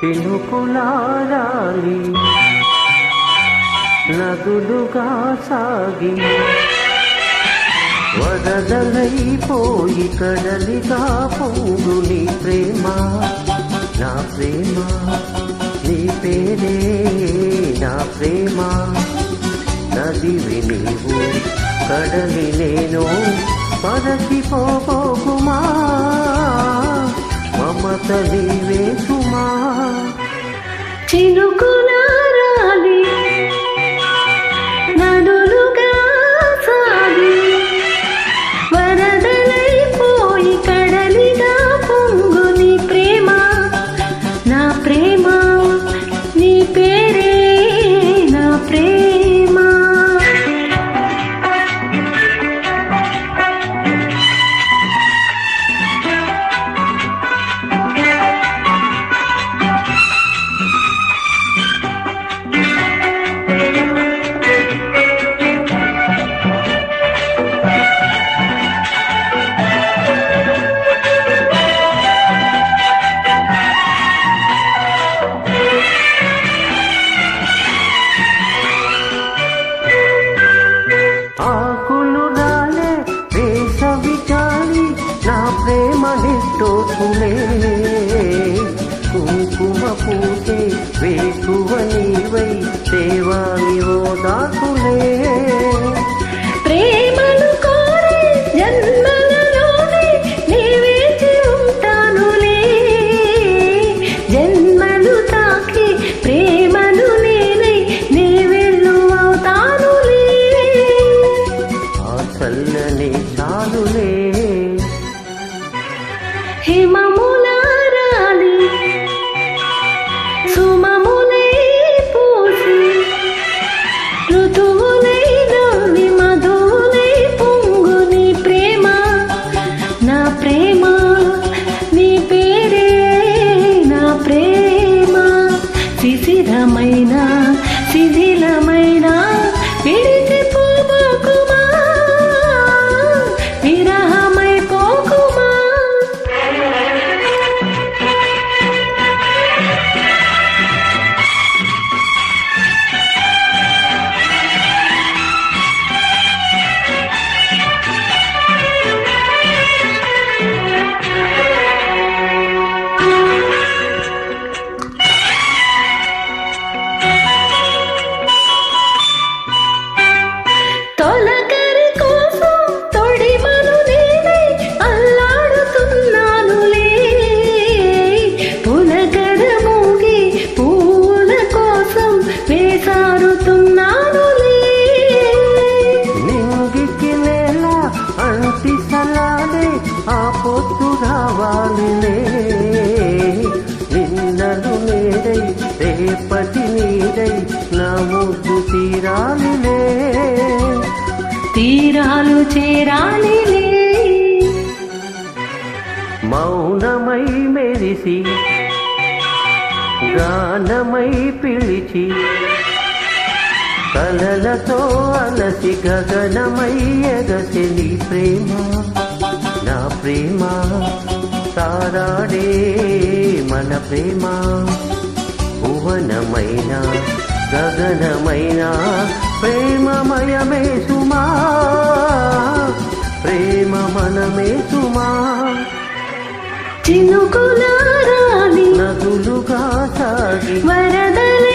చినుకులారాలి నదులుగా సాగి వరదలైపోయి కడలిగా పొంగు నీ ప్రేమ నా ప్రేమ నీ పేరే నా ప్రేమ నదివి నీవు కడలి నేను పరచిపోకుమా మమత నీవే సుమా చినుకులారాలి నదులుగా సాగి వరదలైపోయి కడలిగా పొంగు నీ ప్రేమ నా ప్రేమ నీ పేరే నా ప్రేమ ఆకులు రాలే వేసవి గాలి నా ప్రేమ నిట్టోసులే కుంకుమ పూసే వేకువ నీవై దేవాని ఓ దాకులే ప్రేమను కోరే జన్మలలోనే నీ వేచి ఉంటానులే జన్మలు తాకి ప్రేమను నేనై నీ వెళ్ళు అవుతానులే ఆ చల్లని చాలులే హిమములారాలి సుమములై పూసి ఋతువులై నవ్వి మధువులై పొంగు నీ ప్రేమ నా ప్రేమ నీ పేరే నా ప్రేమ శిశిరమైన శిథిలమైన విడిచిపోకుమా విరహమై పోకుమా తొలకరి కోసం తొడిమను నేనై అల్లాడుతున్నానులే పులకర మూగి పూల కోసం వేసారుతున్నానులే నింగికి నేల అంటి సలాలే ఆ పొద్దు రావాలిలే నిన్నలు నేడై రేపటి నీడై నా ముద్దు తీరాలిలే తీరాలు చేరాలిలే మౌనమై మెరిసి గానమై పిలిచి కలలతో అలసి గగనమై ఎగసి నీ ప్రేమ నా ప్రేమ తారాడే మన ప్రేమ భువనమైన గగనమైన ప్రేమమయమే సుమా ప్రేమ మనమే సుమా చినుకులారాలి నదులుగా సాగి వరదల